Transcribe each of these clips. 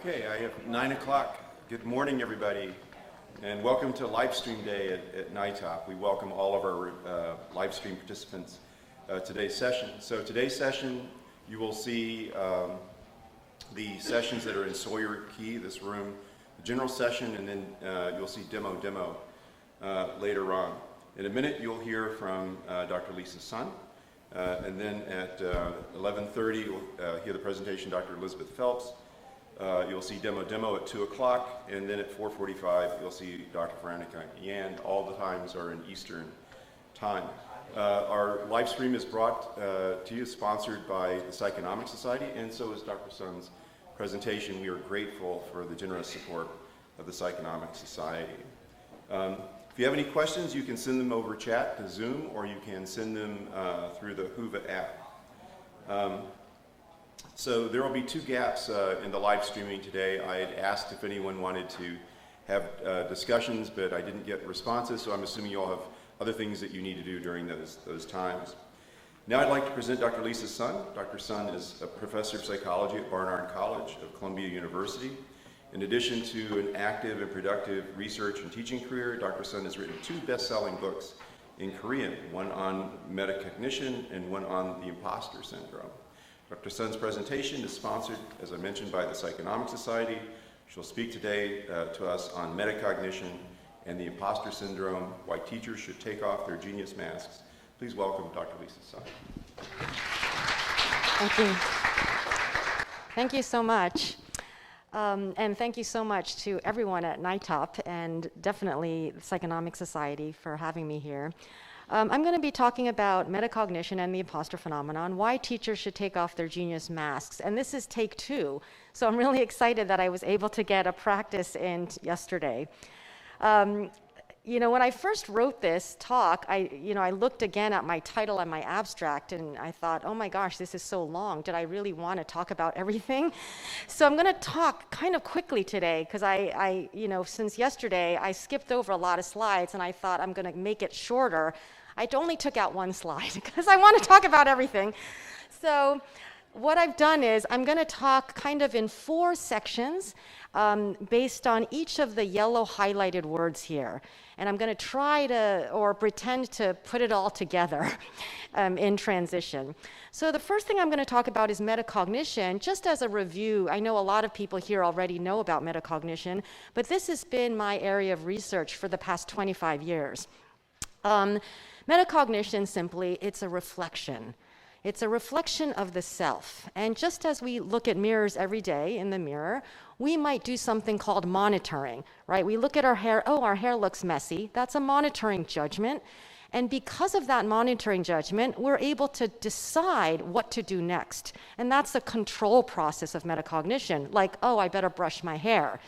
Okay, I have 9 o'clock. Good morning, everybody, and welcome to Livestream Day at NITOP. We welcome all of our Livestream participants today's session. So today's session, you will see the sessions that are in Sawyer Key, this room, the general session, and then you'll see demo later on. In a minute, you'll hear from Dr. Lisa Sun, and then at 11:30, you'll hear the presentation of Dr. Elizabeth Phelps. You'll see demo at 2 o'clock, and then at 4:45, you'll see Dr. Veronica Yan. All the times are in Eastern time. Our live stream is brought to you, sponsored by the Psychonomic Society, and so is Dr. Sun's presentation. We are grateful for the generous support of the Psychonomic Society. If you have any questions, you can send them over chat to Zoom, or you can send them through the Whova app. So there will be two gaps in the live streaming today. I had asked if anyone wanted to have discussions, but I didn't get responses, so I'm assuming you all have other things that you need to do during those times. Now I'd like to present Dr. Lisa Sun. Dr. Sun is a professor of psychology at Barnard College of Columbia University. In addition to an active and productive research and teaching career, Dr. Sun has written 2 best-selling books in Korean, one on metacognition and one on the imposter syndrome. Dr. Sun's presentation is sponsored, as I mentioned, by the Psychonomic Society. She'll speak today to us on metacognition and the imposter syndrome, why teachers should take off their genius masks. Please welcome Dr. Lisa Sun. Thank you. Thank you so much. And thank you so much to everyone at NITOP and definitely the Psychonomic Society for having me here. I'm going to be talking about metacognition and the imposter phenomenon, why teachers should take off their genius masks. And this is take 2, so I'm really excited that I was able to get a practice in yesterday. When I first wrote this talk, I looked again at my title and my abstract, and I thought, oh my gosh, this is so long. Did I really want to talk about everything? So I'm going to talk kind of quickly today, because since yesterday, I skipped over a lot of slides, and I thought I'm going to make it shorter. I only took out 1 slide, because I want to talk about everything. So what I've done is I'm going to talk kind of in 4 sections based on each of the yellow highlighted words here. And I'm going to try to, or pretend to, put it all together in transition. So the first thing I'm going to talk about is metacognition. Just as a review, I know a lot of people here already know about metacognition, but this has been my area of research for the past 25 years. Metacognition, simply, it's a reflection. It's a reflection of the self. And just as we look at mirrors every day in the mirror, we might do something called monitoring, right? We look at our hair, oh, our hair looks messy. That's a monitoring judgment. And because of that monitoring judgment, we're able to decide what to do next. And that's the control process of metacognition, like, oh, I better brush my hair.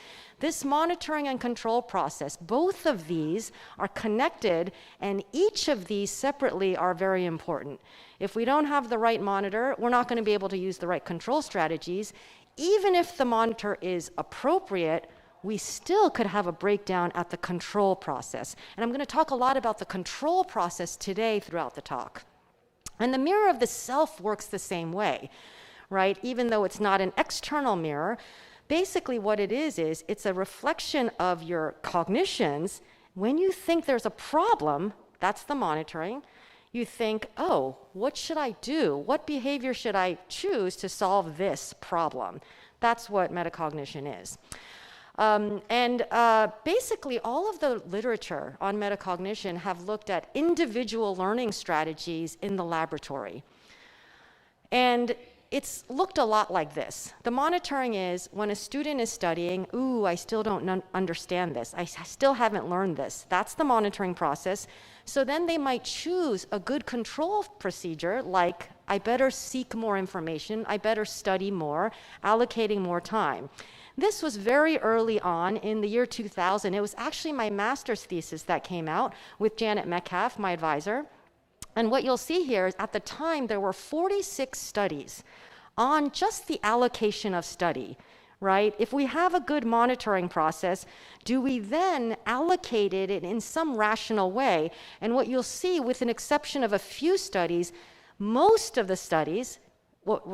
This monitoring and control process, both of these are connected, and each of these separately are very important. If we don't have the right monitor, we're not going to be able to use the right control strategies. Even if the monitor is appropriate, we still could have a breakdown at the control process. And I'm going to talk a lot about the control process today throughout the talk. And the mirror of the self works the same way, right? Even though it's not an external mirror, basically what it is it's a reflection of your cognitions. When you think there's a problem, that's the monitoring. You think, oh, what should I do? What behavior should I choose to solve this problem? That's what metacognition is. Basically, all of the literature on metacognition have looked at individual learning strategies in the laboratory. And it's looked a lot like this. The monitoring is when a student is studying, ooh, I still don't understand this. I still haven't learned this. That's the monitoring process. So then they might choose a good control procedure, like I better seek more information, I better study more, allocating more time. This was very early on in the year 2000. It was actually my master's thesis that came out with Janet Metcalf, my advisor. And what you'll see here is at the time there were 46 studies on just the allocation of study, right? If we have a good monitoring process, do we then allocate it in some rational way? And what you'll see, with an exception of a few studies, most of the studies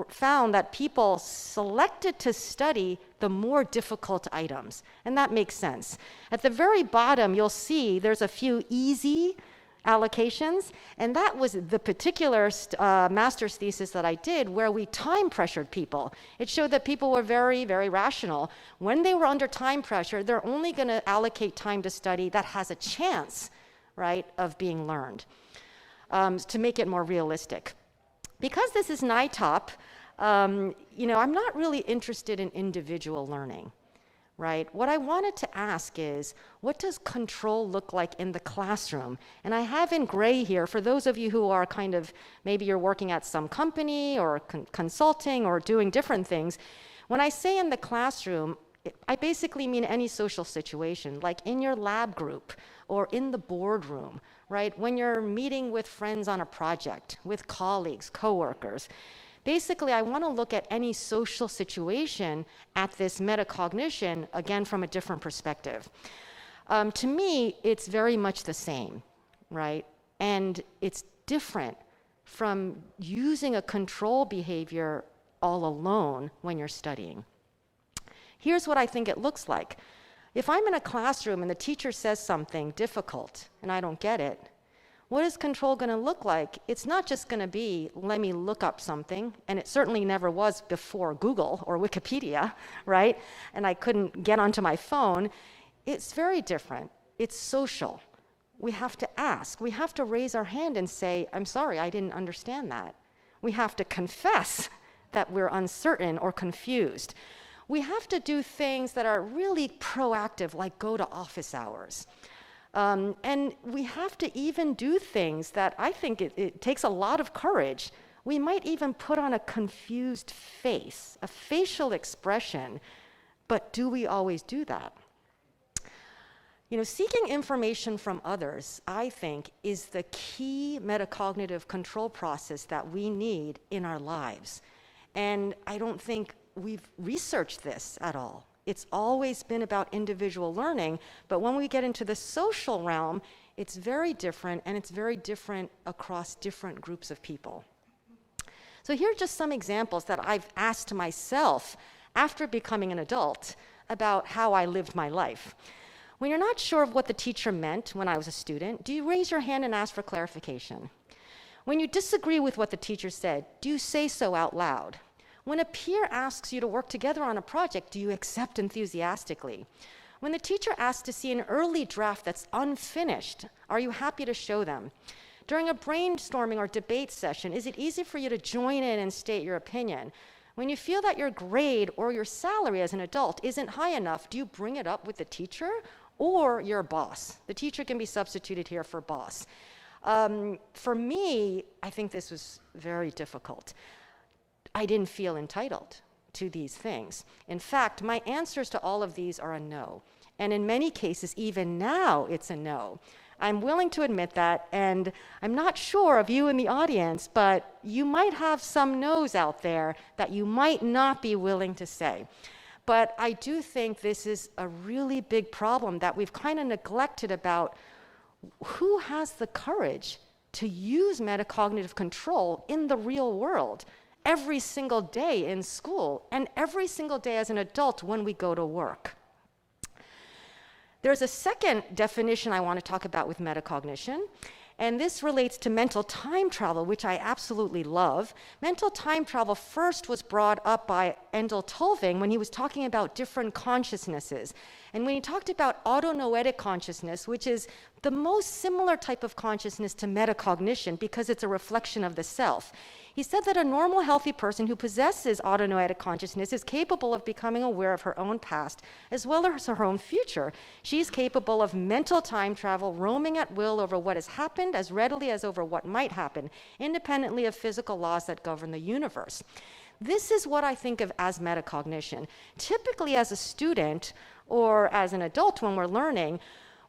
found that people selected to study the more difficult items, and that makes sense. At the very bottom, you'll see there's a few easy allocations, and that was the particular master's thesis that I did where we time pressured people. It showed that people were very, very rational. When they were under time pressure, they're only going to allocate time to study that has a chance, right, of being learned, to make it more realistic. Because this is NITOP, I'm not really interested in individual learning, right? What I wanted to ask is, what does control look like in the classroom? And I have in gray here, for those of you who are kind of, maybe you're working at some company or consulting or doing different things, when I say in the classroom, I basically mean any social situation, like in your lab group or in the boardroom, right? When you're meeting with friends on a project, with colleagues, coworkers. Basically, I want to look at any social situation at this metacognition, again, from a different perspective. To me, it's very much the same, right? And it's different from using a control behavior all alone when you're studying. Here's what I think it looks like. If I'm in a classroom and the teacher says something difficult and I don't get it, what is control going to look like? It's not just going to be, let me look up something, and it certainly never was before Google or Wikipedia, right? And I couldn't get onto my phone. It's very different. It's social. We have to ask. We have to raise our hand and say, I'm sorry, I didn't understand that. We have to confess that we're uncertain or confused. We have to do things that are really proactive, like go to office hours. And we have to even do things that I think it takes a lot of courage. We might even put on a confused face, a facial expression, but do we always do that? Seeking information from others, I think, is the key metacognitive control process that we need in our lives. And I don't think we've researched this at all. It's always been about individual learning, but when we get into the social realm, it's very different, and it's very different across different groups of people. So here are just some examples that I've asked myself after becoming an adult about how I lived my life. When you're not sure of what the teacher meant when I was a student, do you raise your hand and ask for clarification? When you disagree with what the teacher said, do you say so out loud? When a peer asks you to work together on a project, do you accept enthusiastically? When the teacher asks to see an early draft that's unfinished, are you happy to show them? During a brainstorming or debate session, is it easy for you to join in and state your opinion? When you feel that your grade or your salary as an adult isn't high enough, do you bring it up with the teacher or your boss? The teacher can be substituted here for boss. For me, I think this was very difficult. I didn't feel entitled to these things. In fact, my answers to all of these are a no. And in many cases, even now, it's a no. I'm willing to admit that, and I'm not sure of you in the audience, but you might have some no's out there that you might not be willing to say. But I do think this is a really big problem that we've kind of neglected about who has the courage to use metacognitive control in the real world every single day in school and every single day as an adult when we go to work. There's a second definition I want to talk about with metacognition, and this relates to mental time travel, which I absolutely love. Mental time travel first was brought up by Endel Tulving when he was talking about different consciousnesses. And when he talked about autonoetic consciousness, which is the most similar type of consciousness to metacognition because it's a reflection of the self, he said that a normal, healthy person who possesses autonoetic consciousness is capable of becoming aware of her own past as well as her own future. She's capable of mental time travel, roaming at will over what has happened as readily as over what might happen, independently of physical laws that govern the universe. This is what I think of as metacognition. Typically, as a student or as an adult when we're learning,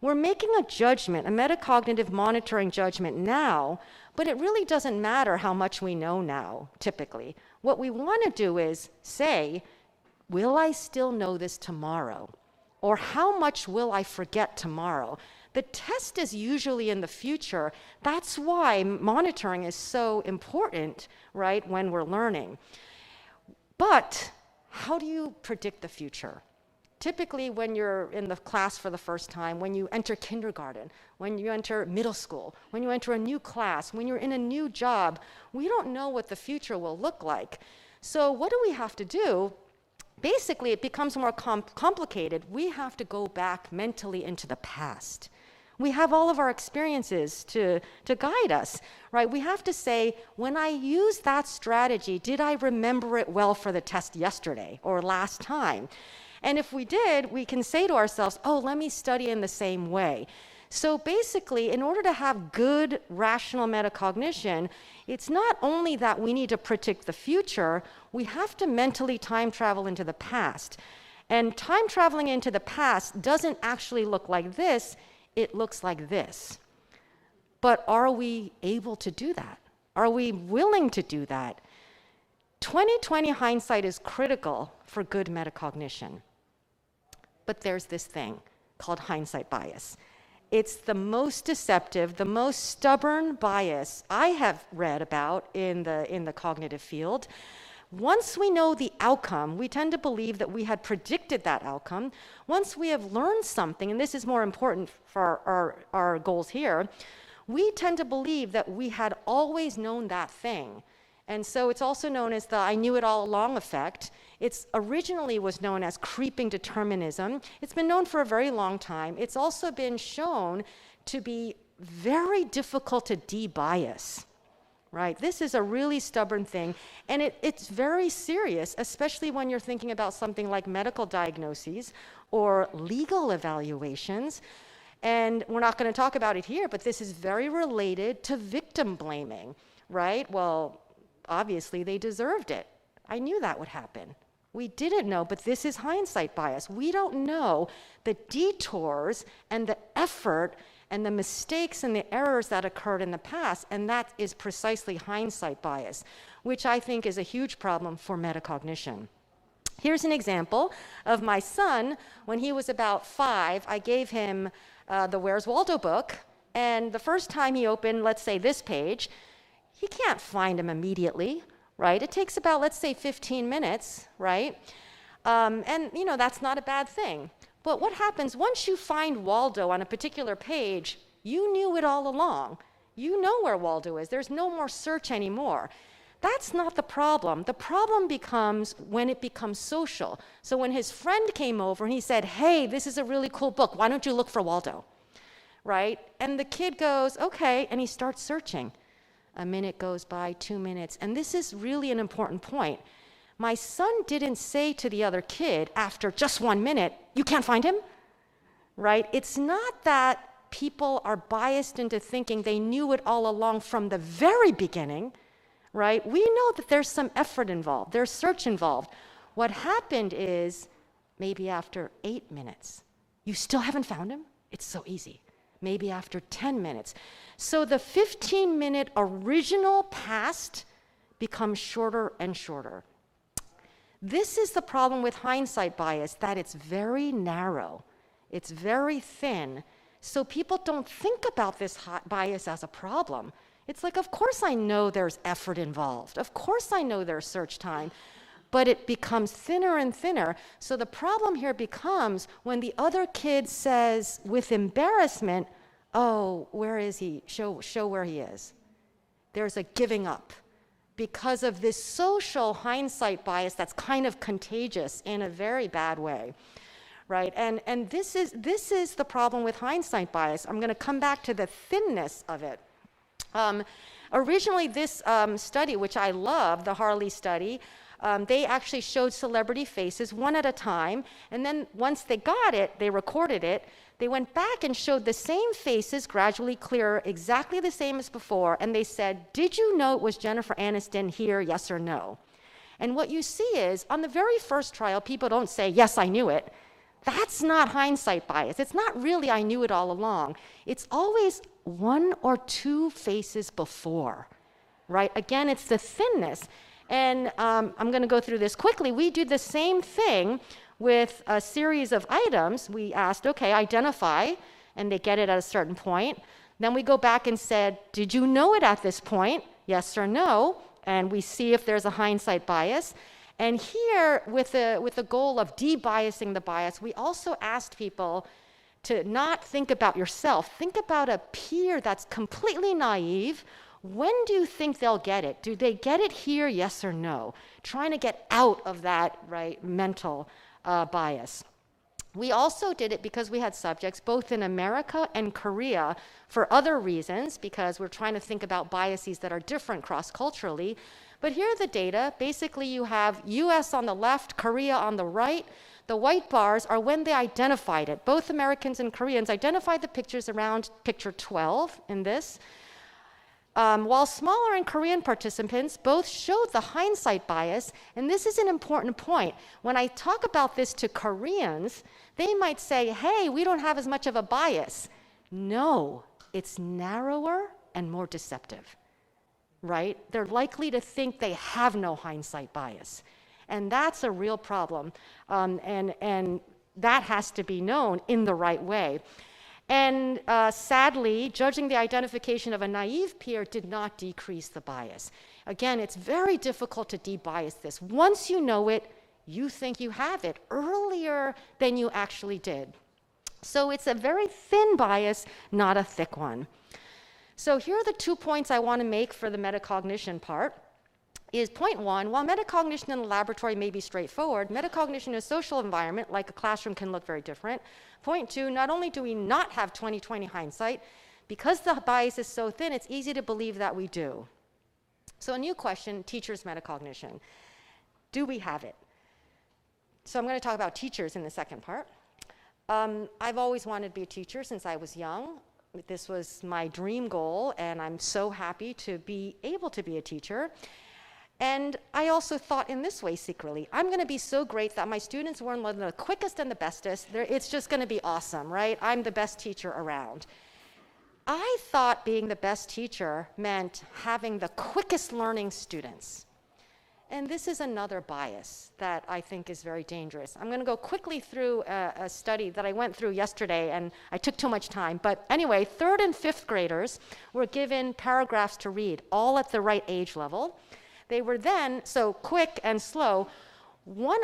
we're making a judgment, a metacognitive monitoring judgment now, but it really doesn't matter how much we know now, typically. What we want to do is say, will I still know this tomorrow? Or how much will I forget tomorrow? The test is usually in the future. That's why monitoring is so important, right, when we're learning. But how do you predict the future? Typically, when you're in the class for the first time, when you enter kindergarten, when you enter middle school, when you enter a new class, when you're in a new job, we don't know what the future will look like. So what do we have to do? Basically, it becomes more complicated. We have to go back mentally into the past. We have all of our experiences to guide us, right? We have to say, when I used that strategy, did I remember it well for the test yesterday or last time? And if we did, we can say to ourselves, oh, let me study in the same way. So basically, in order to have good rational metacognition, it's not only that we need to predict the future, we have to mentally time travel into the past. And time traveling into the past doesn't actually look like this, it looks like this. But are we able to do that? Are we willing to do that? 20/20 hindsight is critical for good metacognition. But there's this thing called hindsight bias. It's the most deceptive, the most stubborn bias I have read about in the cognitive field. Once we know the outcome, we tend to believe that we had predicted that outcome. Once we have learned something, and this is more important for our goals here, we tend to believe that we had always known that thing. And so it's also known as the I knew it all along effect. It's originally was known as creeping determinism. It's been known for a very long time. It's also been shown to be very difficult to de-bias, right? This is a really stubborn thing, and it's very serious, especially when you're thinking about something like medical diagnoses or legal evaluations. And we're not going to talk about it here, but this is very related to victim blaming, right? Well, obviously they deserved it. I knew that would happen. We didn't know, but this is hindsight bias. We don't know the detours and the effort and the mistakes and the errors that occurred in the past, and that is precisely hindsight bias, which I think is a huge problem for metacognition. Here's an example of my son. When he was about 5, I gave him the Where's Waldo book, and the first time he opened, let's say, this page, he can't find him immediately, right? It takes about, let's say, 15 minutes, right? And, you know, that's not a bad thing. But what happens once you find Waldo on a particular page, you knew it all along. You know where Waldo is. There's no more search anymore. That's not the problem. The problem becomes when it becomes social. So when his friend came over and he said, hey, this is a really cool book. Why don't you look for Waldo, right? And the kid goes, okay, and he starts searching. A minute goes by, 2 minutes, and this is really an important point. My son didn't say to the other kid after just 1 minute, you can't find him, right? It's not that people are biased into thinking they knew it all along from the very beginning, right? We know that there's some effort involved, there's search involved. What happened is maybe after 8 minutes, you still haven't found him? It's so easy. Maybe after 10 minutes. So the 15-minute original past becomes shorter and shorter. This is the problem with hindsight bias, that it's very narrow. It's very thin. So people don't think about this bias as a problem. It's like, of course I know there's effort involved. Of course I know there's search time. But it becomes thinner and thinner. So the problem here becomes when the other kid says with embarrassment, oh, where is he? Show where he is. There's a giving up because of this social hindsight bias that's kind of contagious in a very bad way, right? And this is the problem with hindsight bias. I'm going to come back to the thinness of it. Originally, this study, which I love, the Harley Study, they actually showed celebrity faces one at a time, and then once they got it, they recorded it, they went back and showed the same faces gradually clearer, exactly the same as before, and they said, did you know it was Jennifer Aniston here, yes or no? And what you see is, on the very first trial, people don't say, yes, I knew it. That's not hindsight bias. It's not really I knew it all along. It's always 1 or 2 faces before, right? Again, it's the thinness. And I'm going to go through this quickly. We do the same thing with a series of items. We asked, okay, identify. and they get it at a certain point. Then we go back and said, did you know it at this point? Yes or no? And we see if there's a hindsight bias. And here, with the goal of de-biasing the bias, we also asked people to not think about yourself. Think about a peer that's completely naive. When do you think they'll get it? Do they get it here, yes or no? Trying to get out of that, right, mental bias. We also did it because we had subjects both in America and Korea for other reasons, because we're trying to think about biases that are different cross-culturally. But here are the data. Basically, you have US on the left, Korea on the right. The white bars are when they identified it. Both Americans and Koreans identified the pictures around picture 12 in this. While smaller and Korean participants both showed the hindsight bias, and this is an important point. When I talk about this to Koreans, they might say, hey, we don't have as much of a bias. No, it's narrower and more deceptive, right? They're likely to think they have no hindsight bias. And that's a real problem, and that has to be known in the right way. And sadly, judging the identification of a naive peer did not decrease the bias. Again, it's very difficult to de-bias this. Once you know it, you think you have it earlier than you actually did. So it's a very thin bias, not a thick one. So here are the 2 points I want to make for the metacognition part. Is point 1, while metacognition in the laboratory may be straightforward, metacognition in a social environment, like a classroom, can look very different. Point 2, not only do we not have 20/20 hindsight, because the bias is so thin, it's easy to believe that we do. So a new question, teachers' metacognition. Do we have it? So I'm going to talk about teachers in the second part. I've always wanted to be a teacher since I was young. This was my dream goal, and I'm so happy to be able to be a teacher. And I also thought in this way secretly, I'm going to be so great that my students learn one of the quickest and the bestest. It's just going to be awesome, right? I'm the best teacher around. I thought being the best teacher meant having the quickest learning students. And this is another bias that I think is very dangerous. I'm going to go quickly through a study that I went through yesterday, and I took too much time. But anyway, 3rd and 5th graders were given paragraphs to read, all at the right age level. They were then, so quick and slow,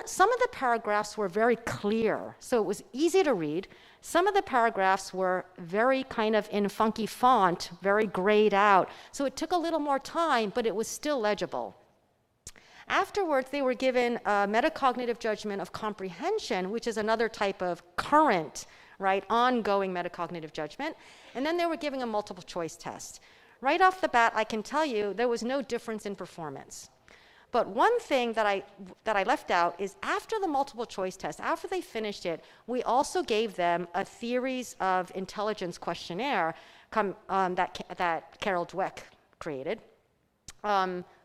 some of the paragraphs were very clear, so it was easy to read. Some of the paragraphs were very kind of in funky font, very grayed out, so it took a little more time, but it was still legible. Afterwards, they were given a metacognitive judgment of comprehension, which is another type of current, right, ongoing metacognitive judgment, and then they were given a multiple choice test. Right off the bat, I can tell you there was no difference in performance. But one thing that I left out is after the multiple choice test, after they finished it, we also gave them a theories of intelligence questionnaire that Carol Dweck created,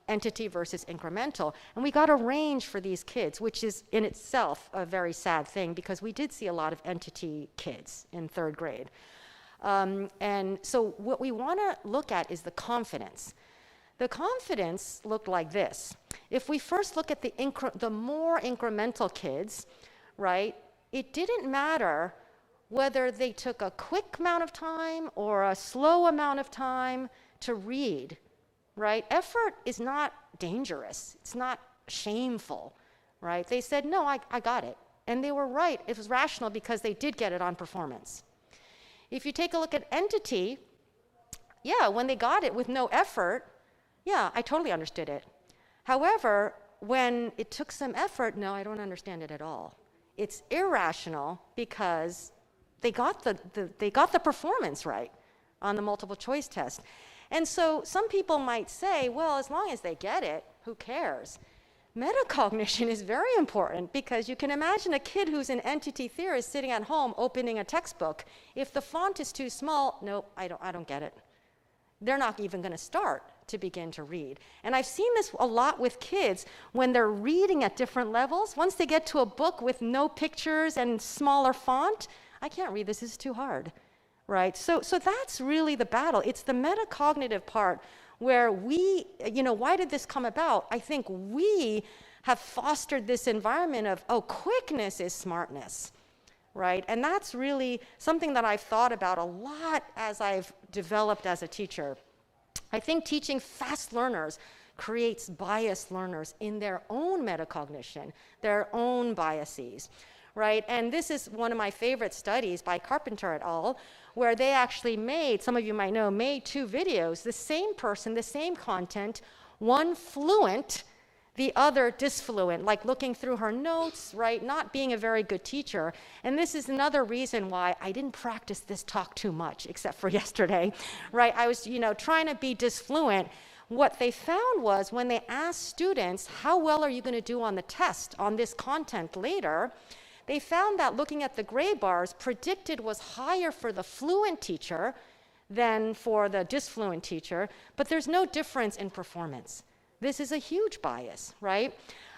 entity versus incremental. And we got a range for these kids, which is in itself a very sad thing because we did see a lot of entity kids in 3rd grade. And so what we want to look at is the confidence. The confidence looked like this. If we first look at the more incremental kids, right, it didn't matter whether they took a quick amount of time or a slow amount of time to read, right? Effort is not dangerous. It's not shameful, right? They said, no, I got it. And they were right. It was rational because they did get it on performance. If you take a look at entity, yeah, when they got it with no effort, yeah, I totally understood it. However, when it took some effort, no, I don't understand it at all. It's irrational because they got the performance right on the multiple choice test. And so some people might say, well, as long as they get it, who cares? Metacognition is very important because you can imagine a kid who's an entity theorist sitting at home opening a textbook. If the font is too small, nope, I don't get it. They're not even going to start to begin to read. And I've seen this a lot with kids when they're reading at different levels. Once they get to a book with no pictures and smaller font, I can't read this, it's too hard, right? So that's really the battle. It's the metacognitive part where we, why did this come about? I think we have fostered this environment of, quickness is smartness, right? And that's really something that I've thought about a lot as I've developed as a teacher. I think teaching fast learners creates biased learners in their own metacognition, their own biases, right? And this is one of my favorite studies by Carpenter et al., where they actually made, some of you might know, made 2 videos, the same person, the same content, one fluent, the other disfluent, like looking through her notes, right? Not being a very good teacher. And this is another reason why I didn't practice this talk too much, except for yesterday, right? I was, trying to be disfluent. What they found was when they asked students, how well are you going to do on the test on this content later, they found that looking at the gray bars predicted was higher for the fluent teacher than for the disfluent teacher, but there's no difference in performance. This is a huge bias, right?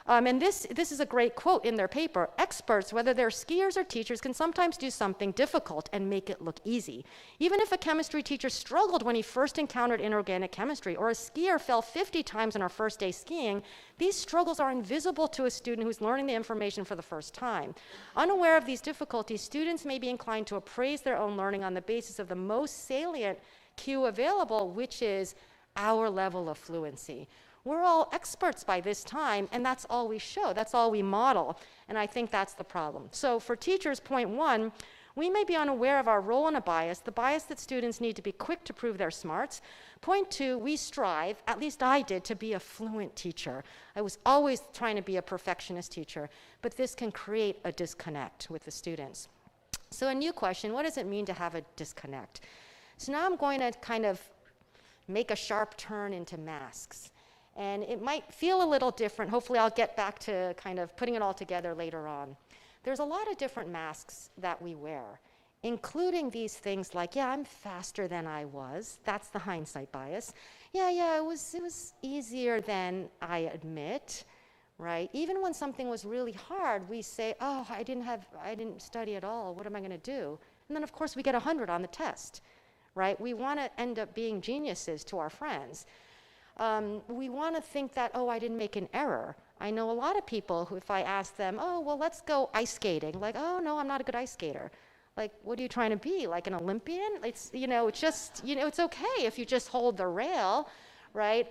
And this is a great quote in their paper. Experts, whether they're skiers or teachers, can sometimes do something difficult and make it look easy. Even if a chemistry teacher struggled when he first encountered inorganic chemistry, or a skier fell 50 times on our first day skiing, these struggles are invisible to a student who's learning the information for the first time. Unaware of these difficulties, students may be inclined to appraise their own learning on the basis of the most salient cue available, which is our level of fluency. We're all experts by this time, and that's all we show. That's all we model, and I think that's the problem. So for teachers, point 1, we may be unaware of our role in a bias, the bias that students need to be quick to prove their smarts. Point 2, we strive, at least I did, to be a fluent teacher. I was always trying to be a perfectionist teacher, but this can create a disconnect with the students. So a new question, what does it mean to have a disconnect? So now I'm going to kind of make a sharp turn into masks. And it might feel a little different. Hopefully I'll get back to kind of putting it all together later on. There's a lot of different masks that we wear, including these things like, yeah, I'm faster than I was. That's the hindsight bias. Yeah, it was easier than I admit, right? Even when something was really hard, we say, oh, I didn't study at all. What am I going to do? And then, of course, we get 100 on the test, right? We want to end up being geniuses to our friends. We want to think that, oh, I didn't make an error. I know a lot of people who, if I ask them, oh, well, let's go ice skating, like, oh, no, I'm not a good ice skater. Like, what are you trying to be, like an Olympian? It's, it's just, it's okay if you just hold the rail, right?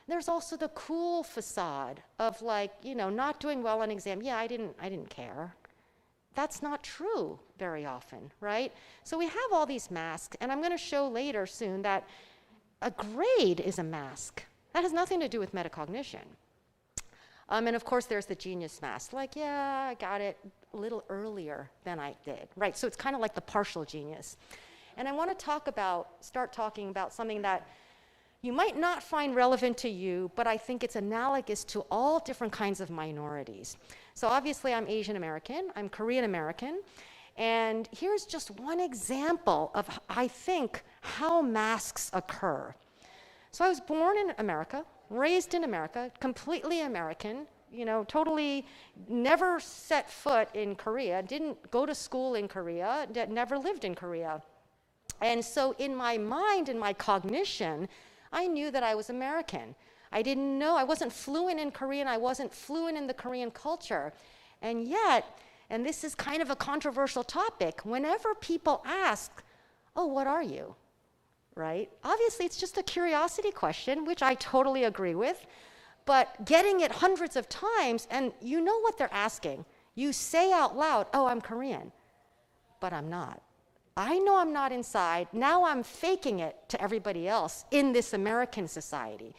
There's also the cool facade of like, not doing well on exam. Yeah, I didn't care. That's not true very often, right? So we have all these masks, and I'm going to show later soon that a grade is a mask. That has nothing to do with metacognition. And of course, there's the genius mask. Like, yeah, I got it a little earlier than I did, right? So it's kind of like the partial genius. And I want to start talking about something that you might not find relevant to you, but I think it's analogous to all different kinds of minorities. So obviously, I'm Asian American, I'm Korean American, and here's just one example of, I think, how masks occur. So I was born in America, raised in America, completely American, totally never set foot in Korea, didn't go to school in Korea, never lived in Korea. And so in my mind, in my cognition, I knew that I was American. I didn't know, I wasn't fluent in Korean, I wasn't fluent in the Korean culture. And yet, and this is kind of a controversial topic, whenever people ask, oh, what are you, right? Obviously, it's just a curiosity question, which I totally agree with, but getting it hundreds of times, and you know what they're asking. You say out loud, oh, I'm Korean, but I'm not. I know I'm not inside. Now I'm faking it to everybody else in this American society.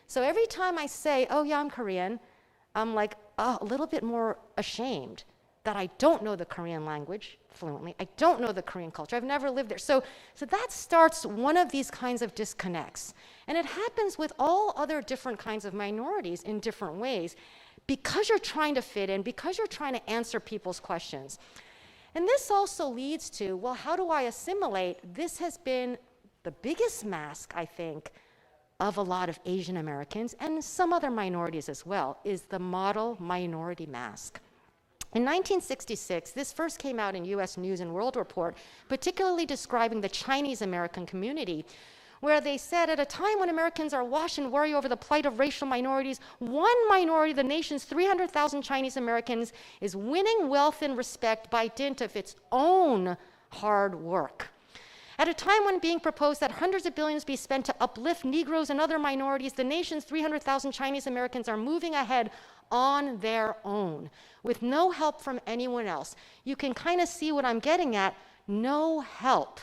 So every time I say, oh, yeah, I'm Korean, I'm like a little bit more ashamed that I don't know the Korean language fluently. I don't know the Korean culture. I've never lived there. So that starts one of these kinds of disconnects. And it happens with all other different kinds of minorities in different ways because you're trying to fit in, because you're trying to answer people's questions. And this also leads to, well, how do I assimilate? This has been the biggest mask, I think, of a lot of Asian Americans and some other minorities as well, is the model minority mask. In 1966, this first came out in US News and World Report, particularly describing the Chinese American community, where they said at a time when Americans are awash and worry over the plight of racial minorities, one minority, the nation's 300,000 Chinese Americans, is winning wealth and respect by dint of its own hard work. At a time when being proposed that hundreds of billions be spent to uplift Negroes and other minorities, the nation's 300,000 Chinese Americans are moving ahead on their own, with no help from anyone else. You can kind of see what I'm getting at. No help.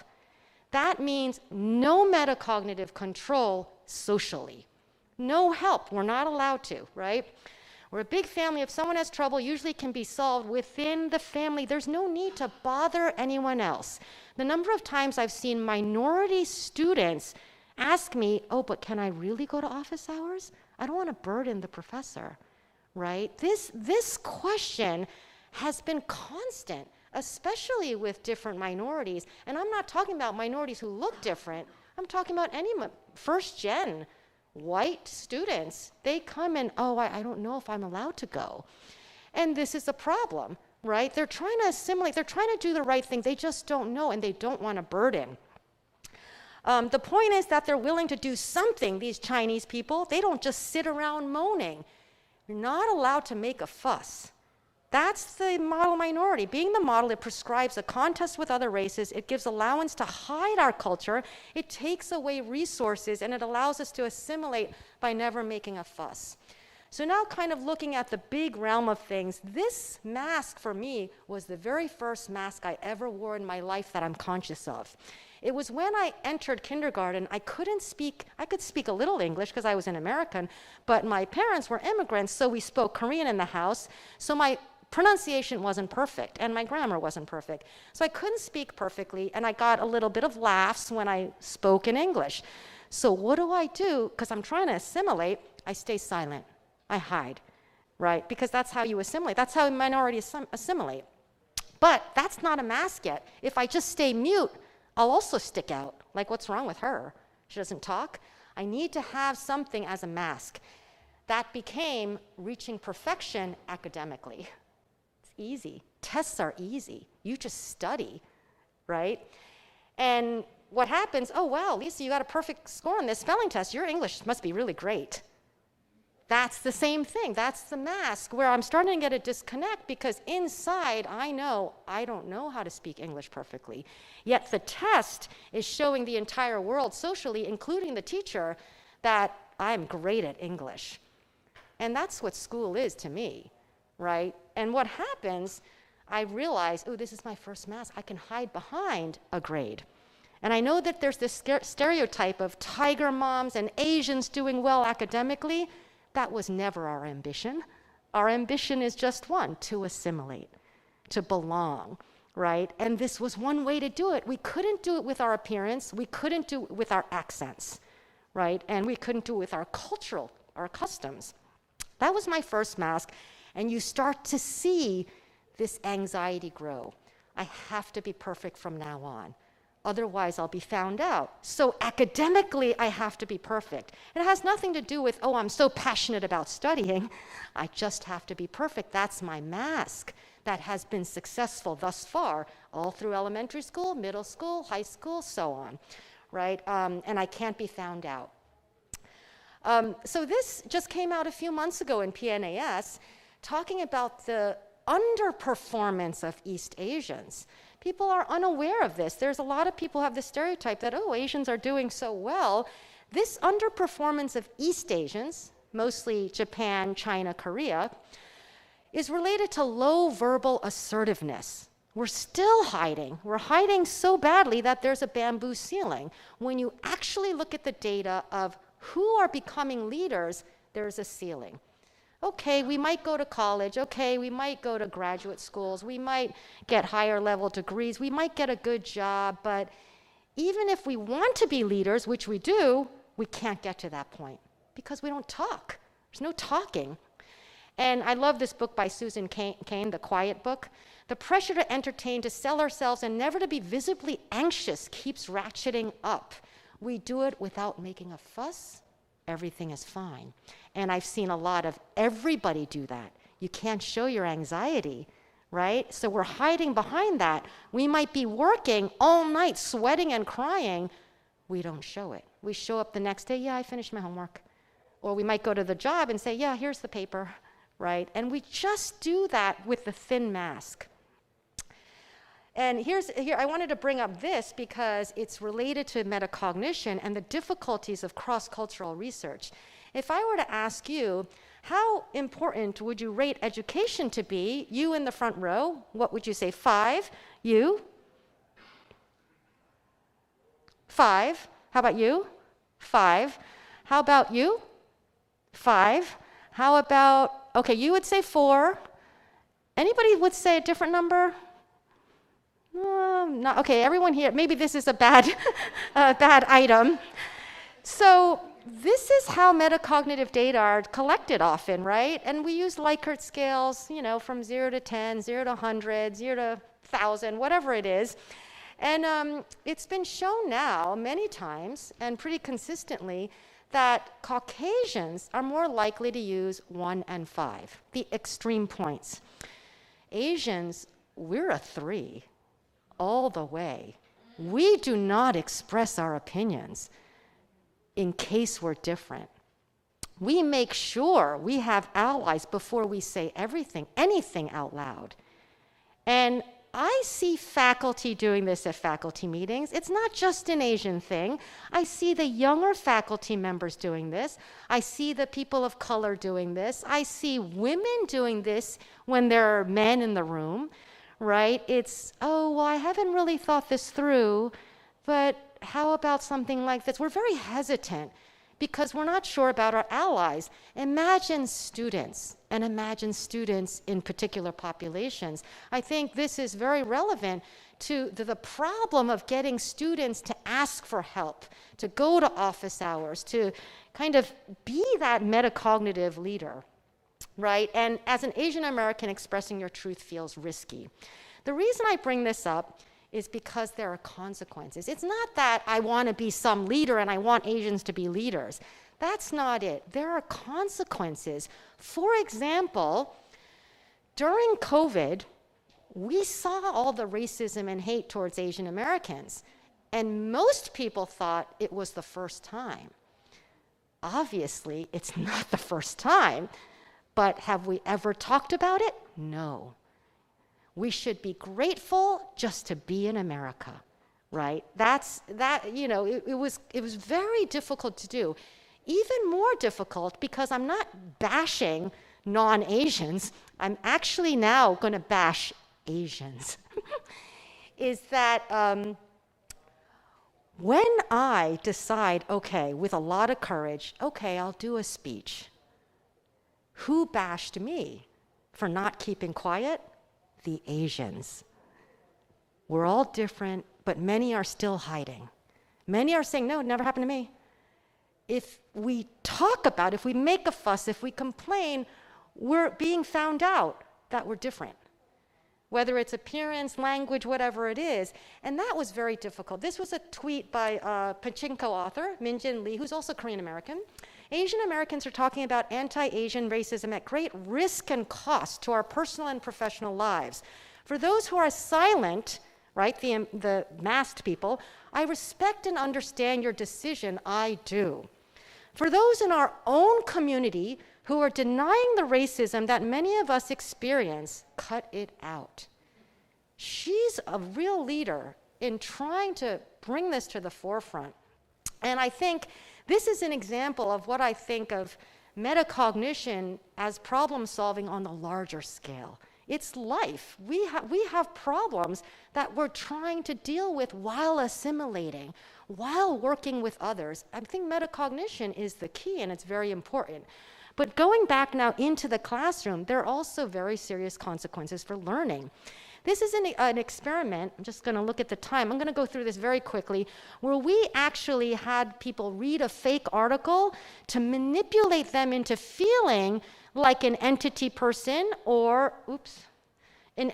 That means no metacognitive control socially. No help. We're not allowed to, right? We're a big family. If someone has trouble, usually it can be solved within the family. There's no need to bother anyone else. The number of times I've seen minority students ask me, oh, but can I really go to office hours? I don't want to burden the professor, right? This question has been constant, especially with different minorities. And I'm not talking about minorities who look different. I'm talking about any first-gen white students. They come and, oh, I don't know if I'm allowed to go. And this is a problem, right? They're trying to assimilate. They're trying to do the right thing. They just don't know, and they don't want to burden. The point is that they're willing to do something, these Chinese people. They don't just sit around moaning. You're not allowed to make a fuss. That's the model minority. Being the model, it prescribes a contest with other races. It gives allowance to hide our culture. It takes away resources, and it allows us to assimilate by never making a fuss. So now kind of looking at the big realm of things, this mask for me was the very first mask I ever wore in my life that I'm conscious of. It was when I entered kindergarten. I could speak a little English because I was an American, but my parents were immigrants, so we spoke Korean in the house. So my pronunciation wasn't perfect, and my grammar wasn't perfect. So I couldn't speak perfectly, and I got a little bit of laughs when I spoke in English. So what do? Because I'm trying to assimilate, I stay silent. I hide, right? Because that's how you assimilate. That's how minorities assimilate. But that's not a mask yet. If I just stay mute, I'll also stick out. Like, what's wrong with her? She doesn't talk. I need to have something as a mask. That became reaching perfection academically. It's easy. Tests are easy. You just study, right? And what happens, oh, wow, Lisa, you got a perfect score on this spelling test. Your English must be really great. That's the same thing. That's the mask where I'm starting to get a disconnect because inside I know I don't know how to speak English perfectly. Yet the test is showing the entire world socially, including the teacher, that I'm great at English. And that's what school is to me, right? And what happens, I realize, oh, this is my first mask. I can hide behind a grade. And I know that there's this stereotype of tiger moms and Asians doing well academically. That was never our ambition. Our ambition is just one, to assimilate, to belong, right? And this was one way to do it. We couldn't do it with our appearance. We couldn't do it with our accents, right? And we couldn't do it with our customs. That was my first mask. And you start to see this anxiety grow. I have to be perfect from now on. Otherwise, I'll be found out. So academically, I have to be perfect. It has nothing to do with, oh, I'm so passionate about studying. I just have to be perfect. That's my mask that has been successful thus far, all through elementary school, middle school, high school, so on, right? And I can't be found out. So this just came out a few months ago in PNAS, talking about the underperformance of East Asians. People are unaware of this. There's a lot of people who have this stereotype that, oh, Asians are doing so well. This underperformance of East Asians, mostly Japan, China, Korea, is related to low verbal assertiveness. We're still hiding. We're hiding so badly that there's a bamboo ceiling. When you actually look at the data of who are becoming leaders, there's a ceiling. Okay, we might go to college. Okay, we might go to graduate schools. We might get higher level degrees. We might get a good job. But even if we want to be leaders, which we do, we can't get to that point because we don't talk. There's no talking. And I love this book by Susan Cain, The Quiet Book. The pressure to entertain, to sell ourselves, and never to be visibly anxious keeps ratcheting up. We do it without making a fuss. Everything is fine. And I've seen a lot of everybody do that. You can't show your anxiety, right? So we're hiding behind that. We might be working all night, sweating and crying, we don't show it. We show up the next day, yeah, I finished my homework. Or we might go to the job and say, yeah, here's the paper, right? And we just do that with the thin mask. And here I wanted to bring up this because it's related to metacognition and the difficulties of cross-cultural research. If I were to ask you, how important would you rate education to be? You in the front row, what would you say? 5. You? 5. How about you? 5. How about you? 5. How about, okay, you would say 4. Anybody would say a different number? Not, okay, everyone here, maybe this is a bad, bad item. So this is how metacognitive data are collected often, right? And we use Likert scales, from 0 to 10, 0 to 100, 0 to 1,000, whatever it is. And it's been shown now many times and pretty consistently that Caucasians are more likely to use 1 and 5, the extreme points. Asians, we're a 3 all the way. We do not express our opinions in case we're different. We make sure we have allies before we say anything out loud. And I see faculty doing this at faculty meetings. It's not just an Asian thing. I see the younger faculty members doing this. I see the people of color doing this. I see women doing this when there are men in the room, right? It's, oh, well, I haven't really thought this through, but how about something like this? We're very hesitant because we're not sure about our allies. Imagine students, and imagine students in particular populations. I think this is very relevant to the problem of getting students to ask for help, to go to office hours, to kind of be that metacognitive leader, right? And as an Asian American, expressing your truth feels risky. The reason I bring this up is because there are consequences. It's not that I want to be some leader and I want Asians to be leaders. That's not it. There are consequences. For example, during COVID, we saw all the racism and hate towards Asian Americans, and most people thought it was the first time. Obviously, it's not the first time, but have we ever talked about it? No. We should be grateful just to be in America, right? It was very difficult to do. Even more difficult because I'm not bashing non-Asians. I'm actually now going to bash Asians. Is that when I decide, okay, with a lot of courage, okay, I'll do a speech. Who bashed me for not keeping quiet? The Asians. We're all different, but many are still hiding. Many are saying, no, it never happened to me. If we talk about it, if we make a fuss, if we complain, we're being found out that we're different. Whether it's appearance, language, whatever it is. And that was very difficult. This was a tweet by Pachinko author, Minjin Lee, who's also Korean American. Asian Americans are talking about anti-Asian racism at great risk and cost to our personal and professional lives. For those who are silent, right, the masked people, I respect and understand your decision, I do. For those in our own community who are denying the racism that many of us experience, cut it out. She's a real leader in trying to bring this to the forefront. And I think this is an example of what I think of metacognition as problem solving on the larger scale. It's life. We have problems that we're trying to deal with while assimilating, while working with others. I think metacognition is the key, and it's very important. But going back now into the classroom, there are also very serious consequences for learning. This is an experiment. I'm just going to look at the time. I'm going to go through this very quickly, where we actually had people read a fake article to manipulate them into feeling like an entity person or, an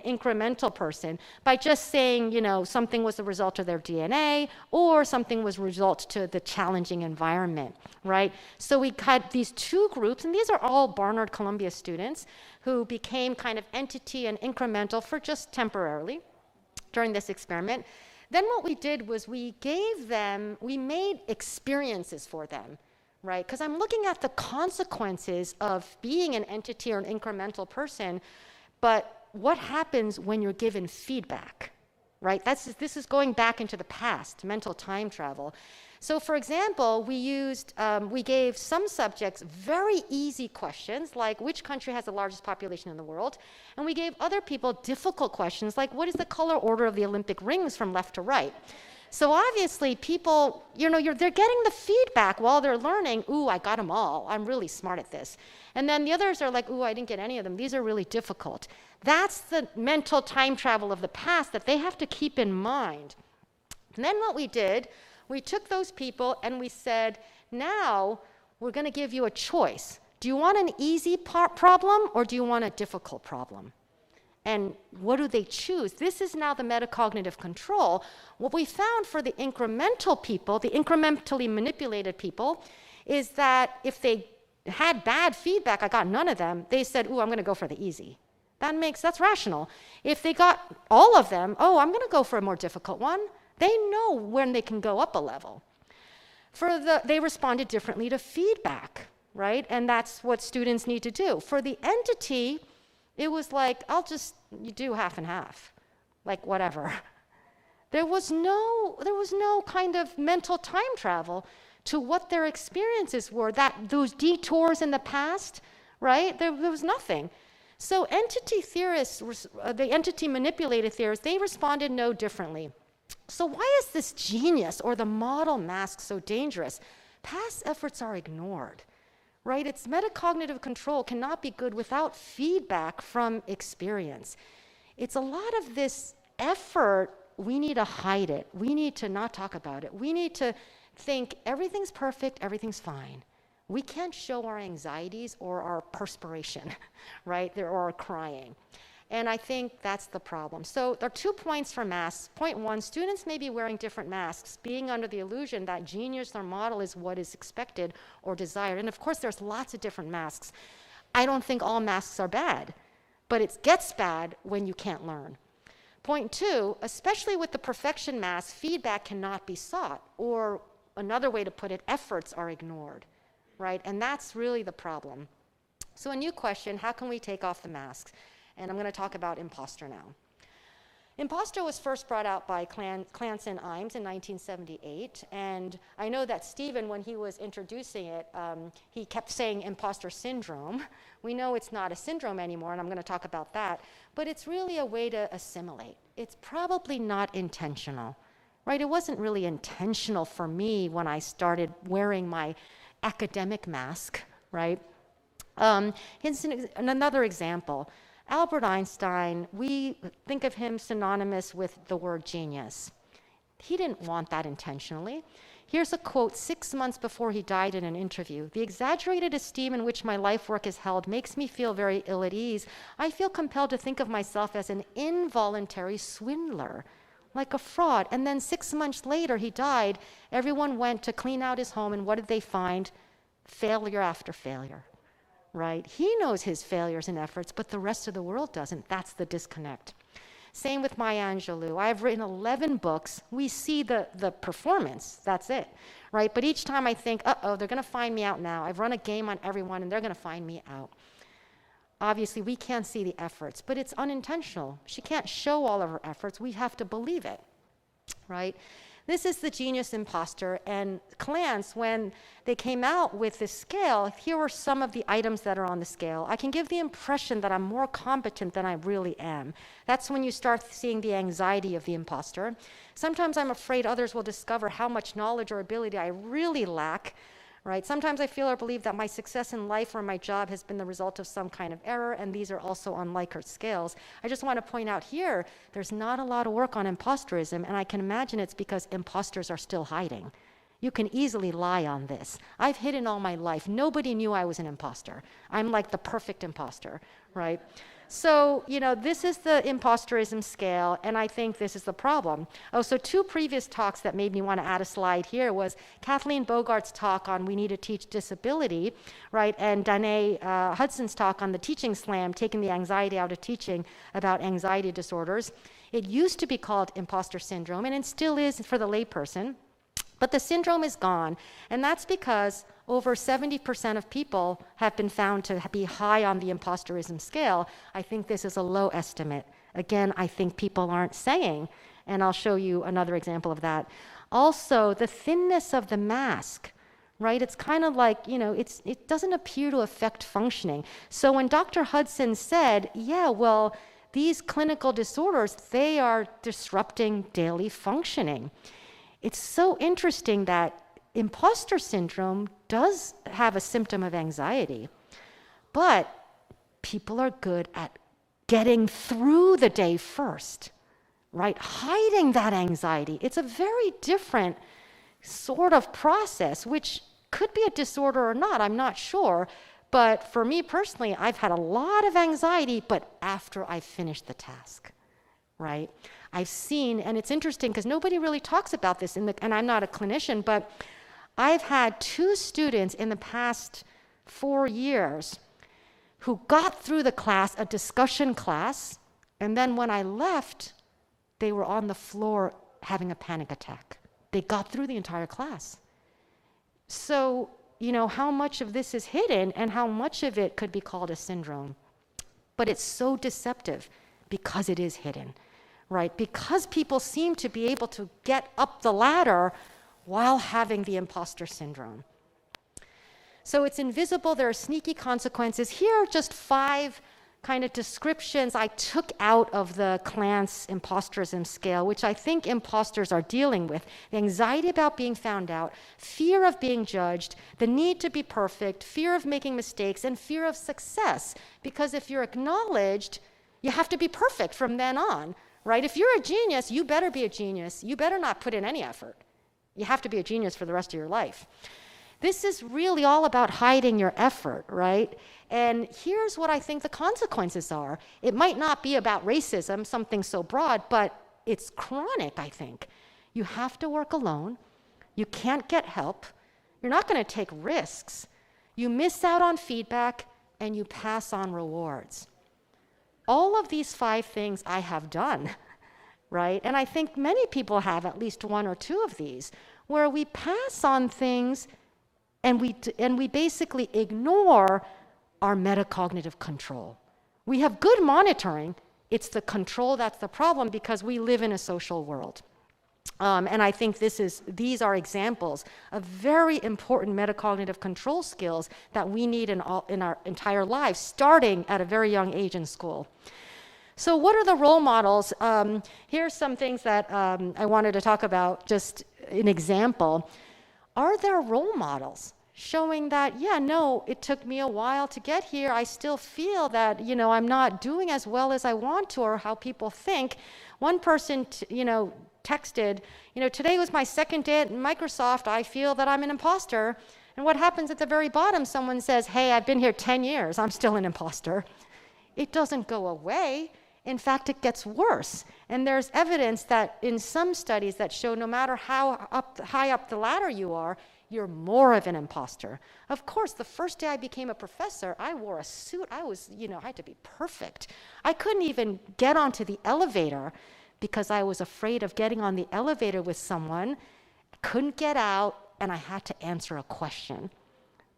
incremental person by just saying, something was the result of their DNA or something was a result to the challenging environment, right? So we had these two groups, and these are all Barnard Columbia students who became kind of entity and incremental for just temporarily during this experiment. Then what we did was we made experiences for them, right? Because I'm looking at the consequences of being an entity or an incremental person, but what happens when you're given feedback, right? This is going back into the past, mental time travel. So for example, we gave some subjects very easy questions, like which country has the largest population in the world? And we gave other people difficult questions, like what is the color order of the Olympic rings from left to right? So obviously people, they're getting the feedback while they're learning, ooh, I got them all, I'm really smart at this. And then the others are like, ooh, I didn't get any of them, these are really difficult. That's the mental time travel of the past that they have to keep in mind. And then what we did, we took those people and we said, now we're going to give you a choice. Do you want an easy problem or do you want a difficult problem? And what do they choose? This is now the metacognitive control. What we found for the incremental people, the incrementally manipulated people, is that if they had bad feedback, I got none of them, they said, ooh, I'm going to go for the easy. That's rational. If they got all of them, oh, I'm going to go for a more difficult one. They know when they can go up a level. They responded differently to feedback, right? And that's what students need to do. For the entity, it was like, you do half and half, like whatever. There was no kind of mental time travel to what their experiences were, those detours in the past, right? There was nothing. So entity theorists, the entity manipulated theorists, they responded no differently. So why is this genius or the model mask so dangerous? Past efforts are ignored, right? Its metacognitive control cannot be good without feedback from experience. It's a lot of this effort, we need to hide it. We need to not talk about it. We need to think everything's perfect, everything's fine. We can't show our anxieties or our perspiration, right? Or our crying. And I think that's the problem. So there are 2 points for masks. Point 1, students may be wearing different masks, being under the illusion that genius or model is what is expected or desired. And of course, there's lots of different masks. I don't think all masks are bad, but it gets bad when you can't learn. Point 2, especially with the perfection mask, feedback cannot be sought, or another way to put it, efforts are ignored, right? And that's really the problem. So a new question, how can we take off the masks? And I'm going to talk about imposter now. Imposter was first brought out by Clancy and Imes in 1978. And I know that Stephen, when he was introducing it, he kept saying imposter syndrome. We know it's not a syndrome anymore, and I'm going to talk about that. But it's really a way to assimilate. It's probably not intentional, right? It wasn't really intentional for me when I started wearing my academic mask, right? Here's another example. Albert Einstein, we think of him synonymous with the word genius. He didn't want that intentionally. Here's a quote 6 months before he died in an interview. "The exaggerated esteem in which my life work is held makes me feel very ill at ease. I feel compelled to think of myself as an involuntary swindler, like a fraud." And then 6 months later, he died. Everyone went to clean out his home, and what did they find? Failure after failure. Right? He knows his failures and efforts, but the rest of the world doesn't. That's the disconnect. Same with Maya Angelou. I've written 11 books. We see the performance. That's it. Right? But each time I think, uh-oh, they're going to find me out now. I've run a game on everyone, and they're going to find me out. Obviously, we can't see the efforts, but it's unintentional. She can't show all of her efforts. We have to believe it. Right? This is the genius imposter, and Clance, when they came out with this scale, here are some of the items that are on the scale. I can give the impression that I'm more competent than I really am. That's when you start seeing the anxiety of the imposter. Sometimes I'm afraid others will discover how much knowledge or ability I really lack. Right? Sometimes I feel or believe that my success in life or my job has been the result of some kind of error, and these are also on Likert scales. I just want to point out here, there's not a lot of work on imposterism, and I can imagine it's because imposters are still hiding. You can easily lie on this. I've hidden all my life. Nobody knew I was an imposter. I'm like the perfect imposter, right? So, this is the imposterism scale, and I think this is the problem. Oh, so 2 previous talks that made me want to add a slide here was Kathleen Bogart's talk on we need to teach disability, right? And Danae Hudson's talk on the teaching slam, taking the anxiety out of teaching about anxiety disorders. It used to be called imposter syndrome, and it still is for the layperson. But the syndrome is gone, and that's because over 70% of people have been found to be high on the imposterism scale. I think this is a low estimate. Again, I think people aren't saying, and I'll show you another example of that. Also, the thinness of the mask, right? It's kind of like, it doesn't appear to affect functioning. So when Dr. Hudson said, yeah, well, these clinical disorders, they are disrupting daily functioning. It's so interesting that imposter syndrome does have a symptom of anxiety, but people are good at getting through the day first, right? Hiding that anxiety. It's a very different sort of process, which could be a disorder or not, I'm not sure. But for me personally, I've had a lot of anxiety, but after I finished the task, right? I've seen, and it's interesting because nobody really talks about this, and I'm not a clinician, but I've had 2 students in the past 4 years who got through the class, a discussion class, and then when I left, they were on the floor having a panic attack. They got through the entire class. So, how much of this is hidden and how much of it could be called a syndrome? But it's so deceptive because it is hidden, right? Because people seem to be able to get up the ladder while having the imposter syndrome. So it's invisible, there are sneaky consequences. Here are just 5 kind of descriptions I took out of the Clance imposterism scale, which I think imposters are dealing with. The anxiety about being found out, fear of being judged, the need to be perfect, fear of making mistakes, and fear of success. Because if you're acknowledged, you have to be perfect from then on, right? If you're a genius, you better be a genius. You better not put in any effort. You have to be a genius for the rest of your life. This is really all about hiding your effort, right? And here's what I think the consequences are. It might not be about racism, something so broad, but it's chronic, I think. You have to work alone. You can't get help. You're not going to take risks. You miss out on feedback, and you pass on rewards. All of these 5 things I have done, right? And I think many people have at least 1 or 2 of these, where we pass on things and we basically ignore our metacognitive control. We have good monitoring. It's the control that's the problem because we live in a social world. And I think these are examples of very important metacognitive control skills that we need in our entire lives, starting at a very young age in school. So what are the role models? Here's some things that I wanted to talk about, just an example. Are there role models showing that, yeah, no, it took me a while to get here. I still feel that, I'm not doing as well as I want to or how people think. One person, texted, today was my 2nd day at Microsoft. I feel that I'm an imposter. And what happens at the very bottom, someone says, hey, I've been here 10 years. I'm still an imposter. It doesn't go away. In fact, it gets worse. And there's evidence that in some studies that show no matter how high up the ladder you are, you're more of an imposter. Of course, the first day I became a professor, I wore a suit. I had to be perfect. I couldn't even get onto the elevator because I was afraid of getting on the elevator with someone. I couldn't get out, and I had to answer a question.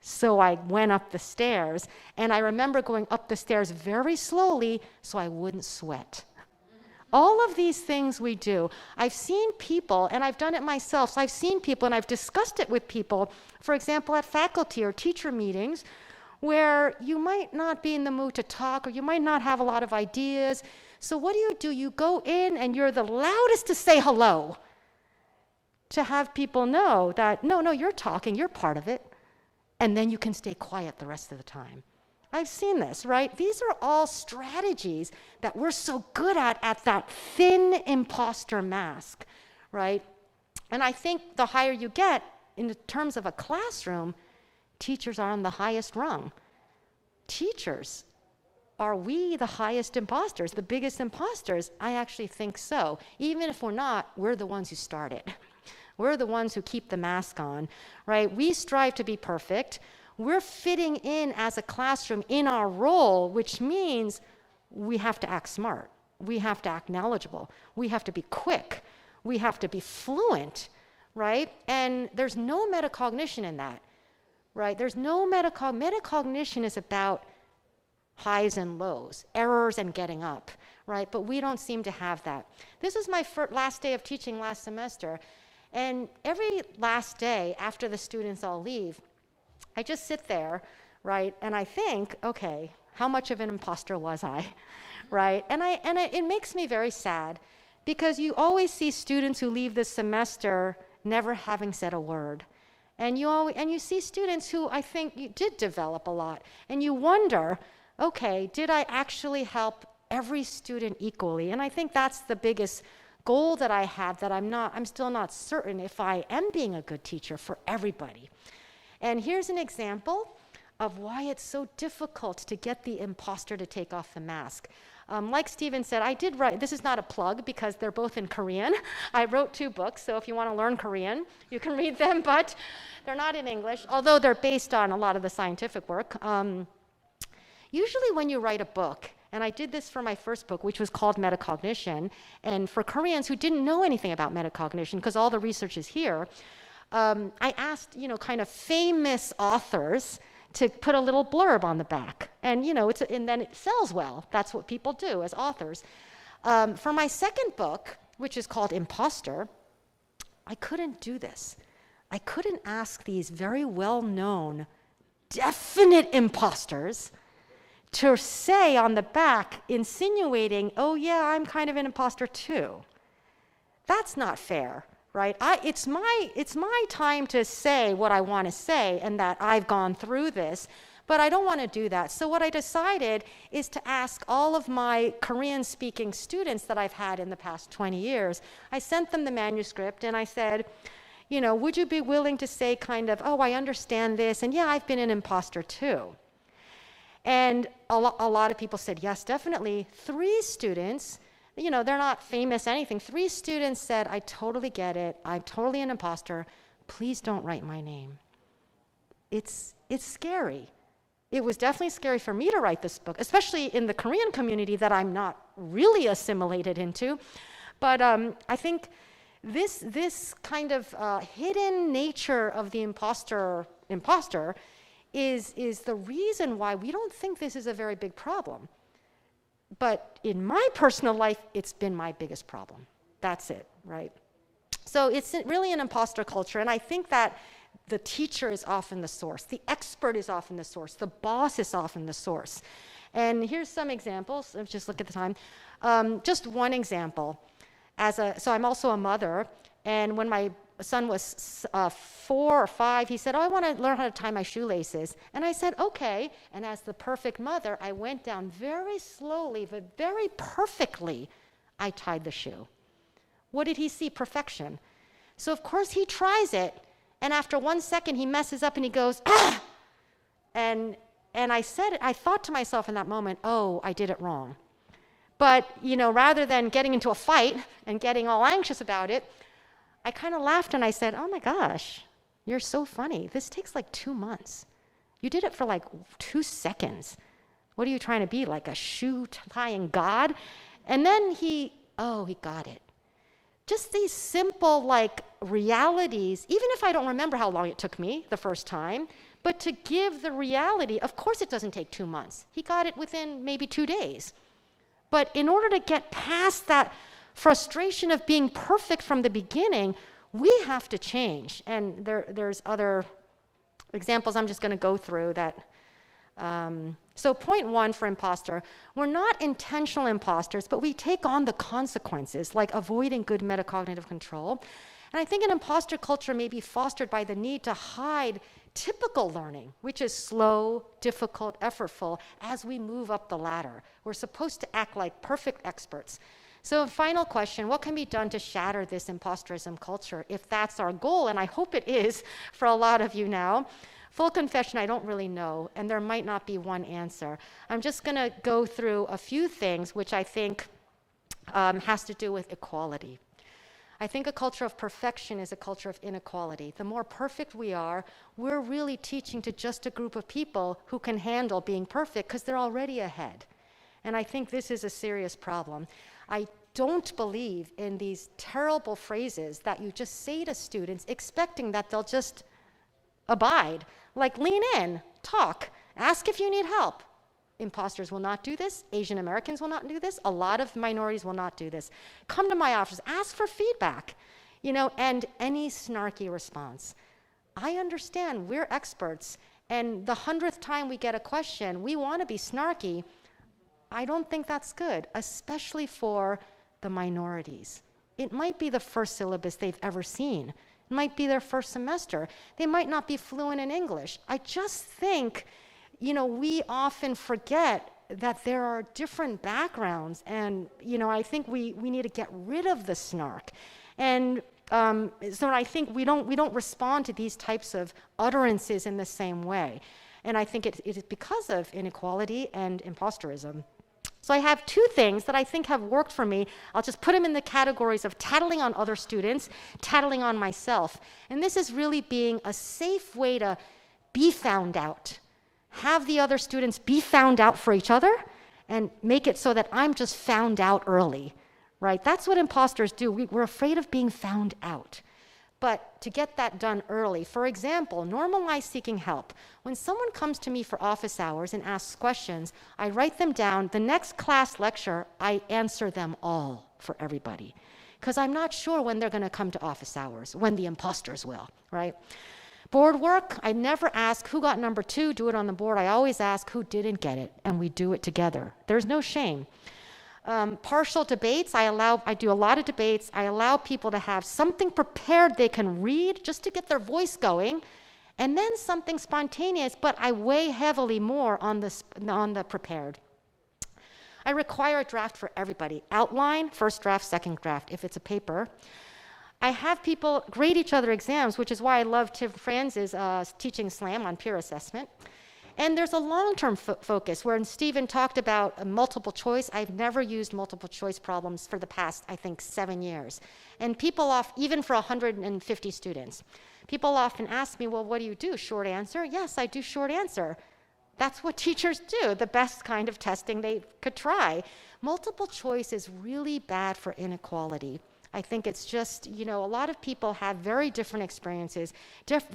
So I went up the stairs, and I remember going up the stairs very slowly so I wouldn't sweat. All of these things we do. I've seen people, and I've done it myself, so I've seen people, and I've discussed it with people, for example, at faculty or teacher meetings, where you might not be in the mood to talk, or you might not have a lot of ideas. So what do? You go in, and you're the loudest to say hello, to have people know that, no, you're talking, you're part of it. And then you can stay quiet the rest of the time. I've seen this, right? These are all strategies that we're so good at that thin imposter mask, right? And I think the higher you get, in terms of a classroom, teachers are on the highest rung. Teachers, are we the highest imposters, the biggest imposters? I actually think so. Even if we're not, we're the ones who start it. We're the ones who keep the mask on, right? We strive to be perfect. We're fitting in as a classroom in our role, which means we have to act smart. we have to act knowledgeable. We have to be quick. We have to be fluent, right? And there's no metacognition in that, right? There's no metacognition is about highs and lows, errors and getting up, right? But we don't seem to have that. This is my last day of teaching last semester, and every last day after the students all leave, I just sit there, right? And I think, okay, how much of an imposter was I, right? And it makes me very sad because you always see students who leave this semester never having said a word. And you see students who I think you did develop a lot. And you wonder, okay, did I actually help every student equally? And I think that's the biggest goal that I have, that I'm still not certain if I am being a good teacher for everybody. And here's an example of why it's so difficult to get the imposter to take off the mask. Like Stephen said, I did write, this is not a plug because they're both in Korean. I wrote 2 books, so if you want to learn Korean, you can read them, but they're not in English, although they're based on a lot of the scientific work. Usually when you write a book, and I did this for my first book, which was called Metacognition, and for Koreans who didn't know anything about metacognition, because all the research is here, I asked, kind of famous authors to put a little blurb on the back. And, and then it sells well. That's what people do as authors. For my second book, which is called Impostor, I couldn't do this. I couldn't ask these very well-known, definite imposters to say on the back, insinuating, oh yeah, I'm kind of an imposter too. That's not fair, right? It's my time to say what I want to say and that I've gone through this, but I don't want to do that. So what I decided is to ask all of my Korean-speaking students that I've had in the past 20 years, I sent them the manuscript and I said, would you be willing to say kind of, oh, I understand this, and yeah, I've been an imposter too. And a lot of people said, yes, definitely. 3 students, they're not famous anything. 3 students said, I totally get it. I'm totally an imposter. Please don't write my name. It's scary. It was definitely scary for me to write this book, especially in the Korean community that I'm not really assimilated into. But I think this kind of hidden nature of the imposter is the reason why we don't think this is a very big problem. But in my personal life, it's been my biggest problem. That's it, right? So it's really an imposter culture, and I think that the teacher is often the source, the expert is often the source, the boss is often the source. And here's some examples. Let's just look at the time. Just one example. So I'm also a mother, and when my son was 4 or 5, he said, oh, I want to learn how to tie my shoelaces. And I said, okay. And as the perfect mother, I went down very slowly, but very perfectly, I tied the shoe. What did he see? Perfection. So of course he tries it, and after 1 second, he messes up and he goes, ah! And I thought to myself in that moment, oh, I did it wrong. But, rather than getting into a fight and getting all anxious about it, I kind of laughed and I said, oh my gosh, you're so funny. This takes like 2 months. You did it for like 2 seconds. What are you trying to be, like a shoe tying god? And then he got it. Just these simple realities, even if I don't remember how long it took me the first time, but to give the reality, of course it doesn't take 2 months. He got it within maybe 2 days. But in order to get past that frustration of being perfect from the beginning, we have to change. And there's other examples I'm just going to go through that. So point 1 for imposter, we're not intentional imposters, but we take on the consequences, like avoiding good metacognitive control. And I think an imposter culture may be fostered by the need to hide typical learning, which is slow, difficult, effortful, as we move up the ladder. We're supposed to act like perfect experts. So final question, what can be done to shatter this imposterism culture if that's our goal? And I hope it is for a lot of you now. Full confession, I don't really know, and there might not be one answer. I'm just going to go through a few things which I think has to do with equality. I think a culture of perfection is a culture of inequality. The more perfect we are, we're really teaching to just a group of people who can handle being perfect because they're already ahead. And I think this is a serious problem. I don't believe in these terrible phrases that you just say to students expecting that they'll just abide. Like, lean in, talk, ask if you need help. Imposters will not do this. Asian Americans will not do this. A lot of minorities will not do this. Come to my office, ask for feedback, and any snarky response. I understand we're experts, and the 100th time we get a question, we want to be snarky. I don't think that's good, especially for the minorities. It might be the first syllabus they've ever seen. It might be their first semester. They might not be fluent in English. I just think, we often forget that there are different backgrounds, and, I think we need to get rid of the snark. And so I think we don't respond to these types of utterances in the same way. And I think it is because of inequality and imposterism. So I have two things that I think have worked for me. I'll just put them in the categories of tattling on other students, tattling on myself. And this is really being a safe way to be found out. Have the other students be found out for each other and make it so that I'm just found out early, right? That's what imposters do. We're afraid of being found out. But to get that done early, for example, normalize seeking help. When someone comes to me for office hours and asks questions, I write them down. The next class lecture, I answer them all for everybody. Because I'm not sure when they're going to come to office hours, when the imposters will, right? Board work, I never ask who got number 2, do it on the board. I always ask who didn't get it, and we do it together. There's no shame. Partial debates, I do a lot of debates. I allow people to have something prepared they can read just to get their voice going, and then something spontaneous, but I weigh heavily more on the prepared. I require a draft for everybody. Outline, first draft, second draft, if it's a paper. I have people grade each other exams, which is why I love Tim Franz's teaching slam on peer assessment. And there's a long-term focus, where Stephen talked about multiple choice. I've never used multiple choice problems for the past, I think, 7 years. And even for 150 students, people often ask me, well, what do you do? Short answer? Yes, I do short answer. That's what teachers do, the best kind of testing they could try. Multiple choice is really bad for inequality. I think it's just, a lot of people have very different experiences,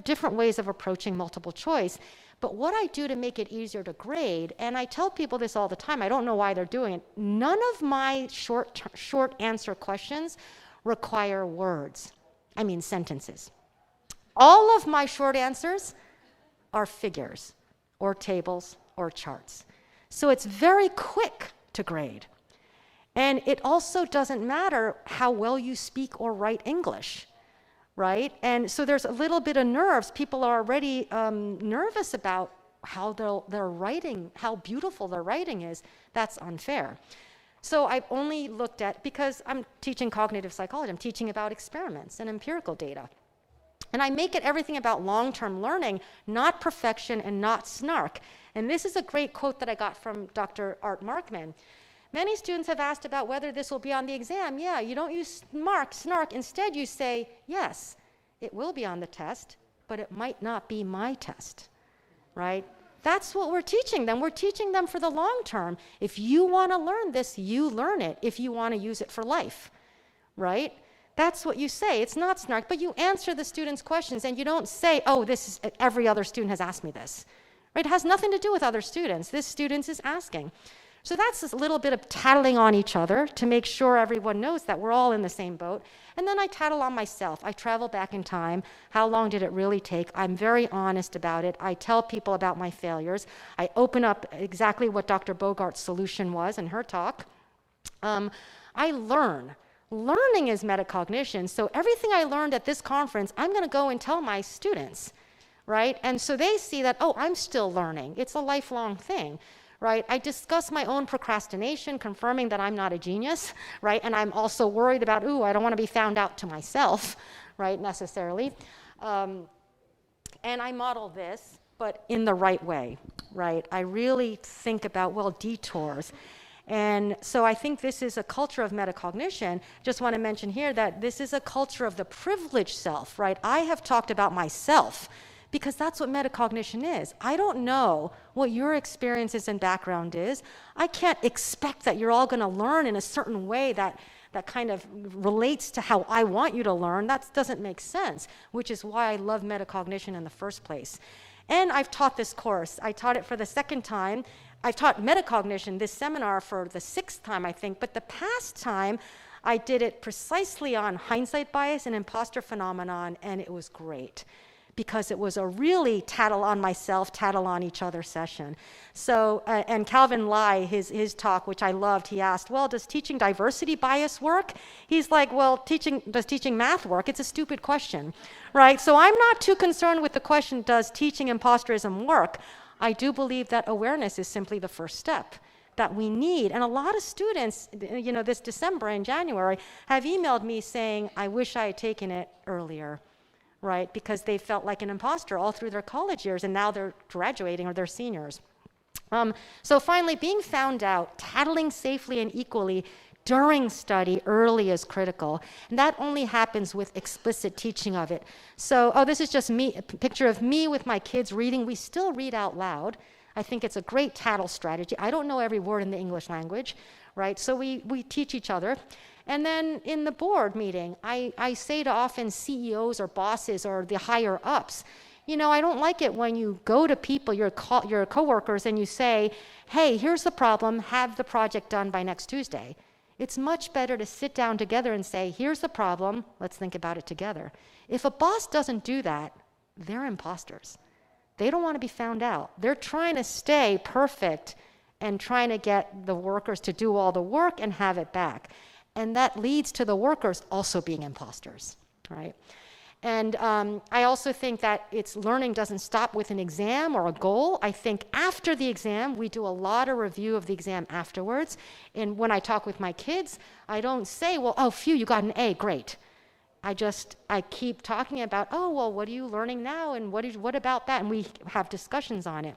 different ways of approaching multiple choice. But what I do to make it easier to grade, and I tell people this all the time, I don't know why they're doing it, none of my short answer questions require words. I mean sentences. All of my short answers are figures, or tables, or charts. So it's very quick to grade. And it also doesn't matter how well you speak or write English, right? And so there's a little bit of nerves. People are already nervous about how they're writing, how beautiful their writing is. That's unfair. So I've only looked at, because I'm teaching cognitive psychology, I'm teaching about experiments and empirical data. And I make it everything about long-term learning, not perfection and not snark. And this is a great quote that I got from Dr. Art Markman. Many students have asked about whether this will be on the exam. Yeah, you don't use snark. Instead, you say, yes, it will be on the test, but it might not be my test, right? That's what we're teaching them. We're teaching them for the long term. If you want to learn this, you learn it if you want to use it for life, right? That's what you say. It's not snark, but you answer the students' questions, and you don't say, oh, every other student has asked me this, right? It has nothing to do with other students. This student is asking. So that's a little bit of tattling on each other to make sure everyone knows that we're all in the same boat. And then I tattle on myself. I travel back in time. How long did it really take? I'm very honest about it. I tell people about my failures. I open up exactly what Dr. Bogart's solution was in her talk. I learn. Learning is metacognition. So everything I learned at this conference, I'm going to go and tell my students, right? And so they see that, oh, I'm still learning. It's a lifelong thing. Right? I discuss my own procrastination, confirming that I'm not a genius, right? And I'm also worried about, I don't want to be found out to myself, right, necessarily. And I model this, but in the right way, right? I really think about, detours. And so I think this is a culture of metacognition. Just want to mention here that this is a culture of the privileged self, right? I have talked about myself because that's what metacognition is. I don't know what your experiences and background is. I can't expect that you're all going to learn in a certain way that kind of relates to how I want you to learn. That doesn't make sense, which is why I love metacognition in the first place. And I've taught this course. I taught it for the second time. I've taught metacognition, this seminar, for the 6th time, I think. But the past time, I did it precisely on hindsight bias and imposter phenomenon, and it was great, because it was a really tattle on myself, tattle on each other session. So, and Calvin Lai, his talk, which I loved, he asked, well, does teaching diversity bias work? He's like, well, does teaching math work? It's a stupid question, right? So I'm not too concerned with the question, does teaching imposterism work? I do believe that awareness is simply the first step that we need. And a lot of students, this December and January, have emailed me saying, I wish I had taken it earlier, right? Because they felt like an imposter all through their college years, and now they're graduating or they're seniors. So finally, being found out, tattling safely and equally during study early is critical. And that only happens with explicit teaching of it. So, this is just me, a picture of me with my kids reading. We still read out loud. I think it's a great tattle strategy. I don't know every word in the English language, right? So we teach each other. And then in the board meeting, I say to often CEOs or bosses or the higher ups, I don't like it when you go to people, your coworkers, and you say, hey, here's the problem, have the project done by next Tuesday. It's much better to sit down together and say, here's the problem, let's think about it together. If a boss doesn't do that, they're imposters. They don't want to be found out. They're trying to stay perfect and trying to get the workers to do all the work and have it back. And that leads to the workers also being imposters, right? And I also think that learning doesn't stop with an exam or a goal. I think after the exam, we do a lot of review of the exam afterwards. And when I talk with my kids, I don't say, well, oh, phew, you got an A, great. I keep talking about, oh, well, what are you learning now? And what about that? And we have discussions on it.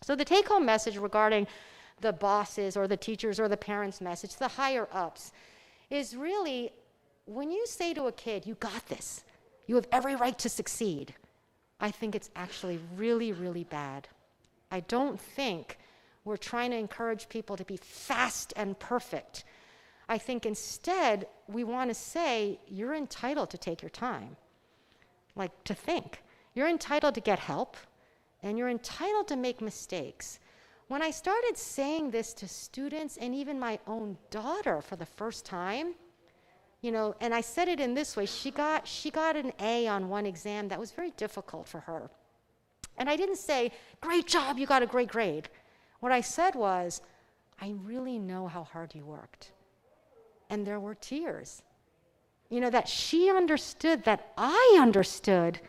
So the take-home message regarding the bosses or the teachers or the parents' message, the higher ups, is really, when you say to a kid, you got this, you have every right to succeed, I think it's actually really, really bad. I don't think we're trying to encourage people to be fast and perfect. I think instead we want to say, you're entitled to take your time, like to think. You're entitled to get help, and you're entitled to make mistakes. When I started saying this to students and even my own daughter for the first time, and I said it in this way, she got an A on one exam that was very difficult for her. And I didn't say, great job, you got a great grade. What I said was, I really know how hard you worked. And there were tears. That she understood that I understood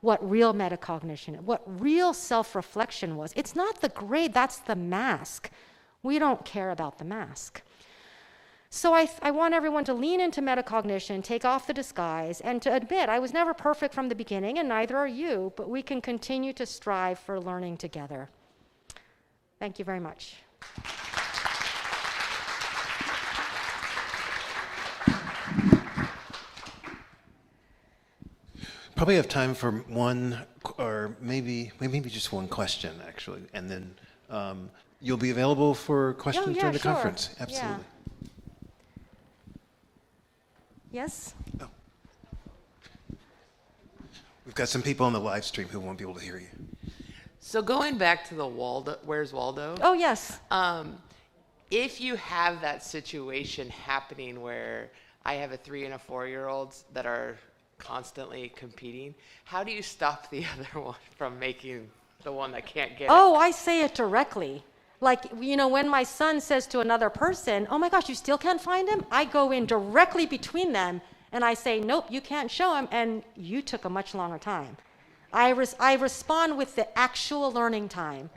what real metacognition, what real self-reflection was. It's not the grade, that's the mask. We don't care about the mask. So I want everyone to lean into metacognition, take off the disguise, and to admit I was never perfect from the beginning, and neither are you, but we can continue to strive for learning together. Thank you very much. Probably have time for one, or maybe just one question, actually, and then you'll be available for questions during the conference. Absolutely. Yeah. Yes? Oh. We've got some people on the live stream who won't be able to hear you. So going back to the Waldo, where's Waldo? Oh, yes. If you have that situation happening where I have a 3 and a 4-year-olds that are constantly competing, how do you stop the other one from making the one that can't get it? Oh, I say it directly. Like, when my son says to another person, oh my gosh, you still can't find him? I go in directly between them and I say, nope, you can't show him, and you took a much longer time. I respond with the actual learning time.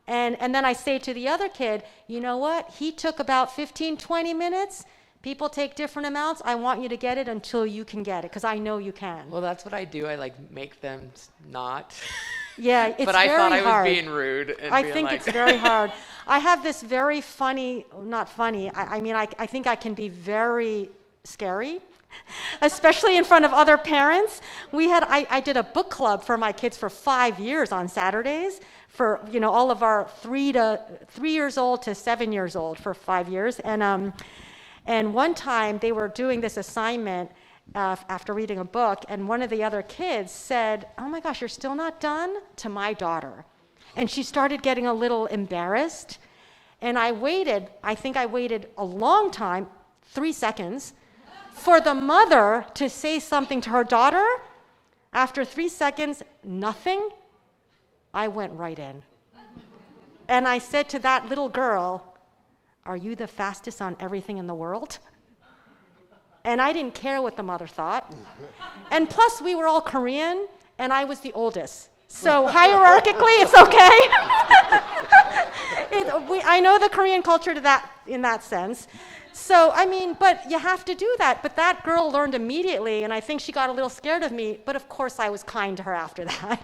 And then I say to the other kid, you know what? He took about 15, 20 minutes. People take different amounts. I want you to get it until you can get it, because I know you can. Well, that's what I do. I make them not. Yeah, it's but I very thought hard. I was being rude. And I being think it's very hard. I have this very funny, not funny, I think I can be very scary especially in front of other parents. I did a book club for my kids for 5 years on Saturdays for, all of our 3 years old to 7 years old for 5 years. And one time they were doing this assignment after reading a book, and one of the other kids said, "Oh my gosh, you're still not done?" to my daughter. And she started getting a little embarrassed. And I think I waited a long time, 3 seconds, for the mother to say something to her daughter. After 3 seconds, nothing. I went right in. And I said to that little girl, "Are you the fastest on everything in the world?" And I didn't care what the mother thought. And plus, we were all Korean, and I was the oldest. So hierarchically, it's okay. I know the Korean culture in that sense. So, but you have to do that. But that girl learned immediately, and I think she got a little scared of me. But of course, I was kind to her after that.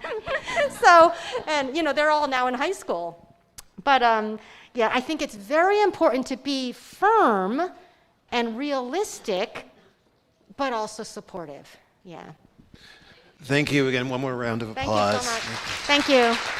So, and they're all now in high school. But yeah, I think it's very important to be firm and realistic, but also supportive. Yeah. Thank you again. One more round of applause. Thank you so much. Thank you.